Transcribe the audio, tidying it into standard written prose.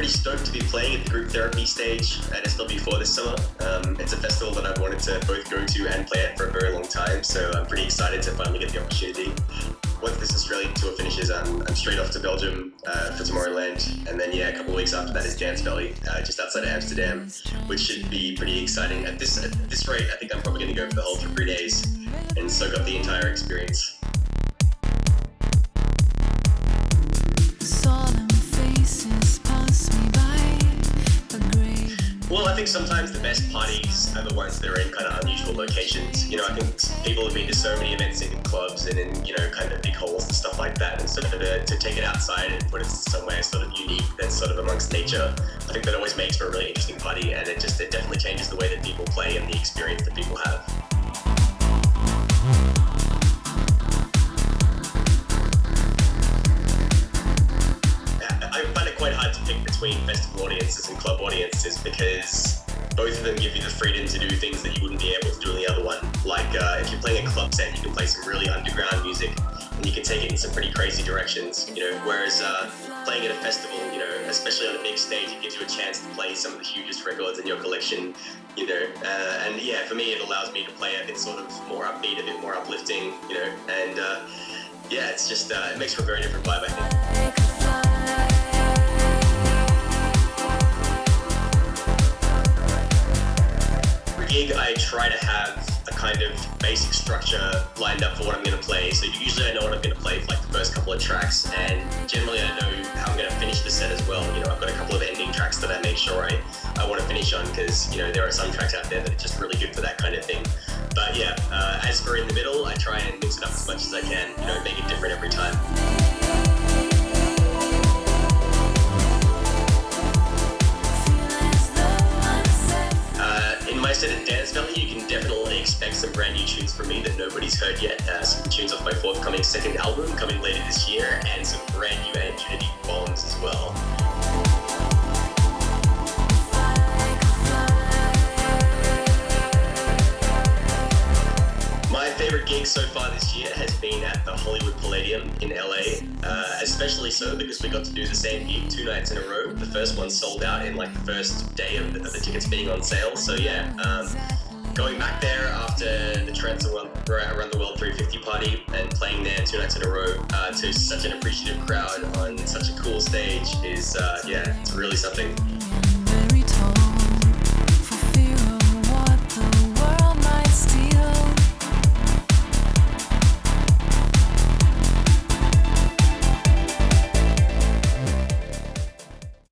pretty stoked to be playing at the group therapy stage at SW4 this summer. It's a festival that I've wanted to both go to and play at for a very long time, so I'm pretty excited to finally get the opportunity. Once this Australian tour finishes, I'm straight off to Belgium for Tomorrowland, and then a couple of weeks after that is Dance Valley, just outside of Amsterdam, which should be pretty exciting. At this rate, I think I'm probably going to go for the whole 3 days and soak up the entire experience. Well, I think sometimes the best parties are the ones that are in kind of unusual locations. You know, I think people have been to so many events in clubs and in, kind of big halls and stuff like that. And sort of to take it outside and put it somewhere sort of unique that's sort of amongst nature, I think that always makes for a really interesting party. And it definitely changes the way that people play and the experience that people have. I find it quite hard to pick between festival audiences and club audiences because both of them give you the freedom to do things that you wouldn't be able to do in the other one. Like if you're playing a club set, you can play some really underground music and you can take it in some pretty crazy directions, whereas playing at a festival, especially on a big stage, it gives you a chance to play some of the hugest records in your collection, and for me it allows me to play a bit sort of more upbeat, a bit more uplifting, and it's just, it makes for a very different vibe, I think. Gig, I try to have a kind of basic structure lined up for what I'm going to play. So usually I know what I'm going to play for like the first couple of tracks, and generally I know how I'm going to finish the set as well. I've got a couple of ending tracks that I make sure I want to finish on because, there are some tracks out there that are just really good for that kind of thing. But as for in the middle, I try and mix it up as much as I can, make it different every time. My set at Dance Valley, you can definitely expect some brand new tunes from me that nobody's heard yet. Some tunes off my forthcoming second album coming later this year, and some brand new Anjunadeep bombs as well. My favorite gig so far this year has been at the Hollywood Palladium in LA, especially so because we got to do the same gig 2 nights in a row. The first one sold out in like the first day of the tickets being on sale. So going back there after the Trends Around the World 350 party and playing there 2 nights in a row to such an appreciative crowd on such a cool stage is, it's really something.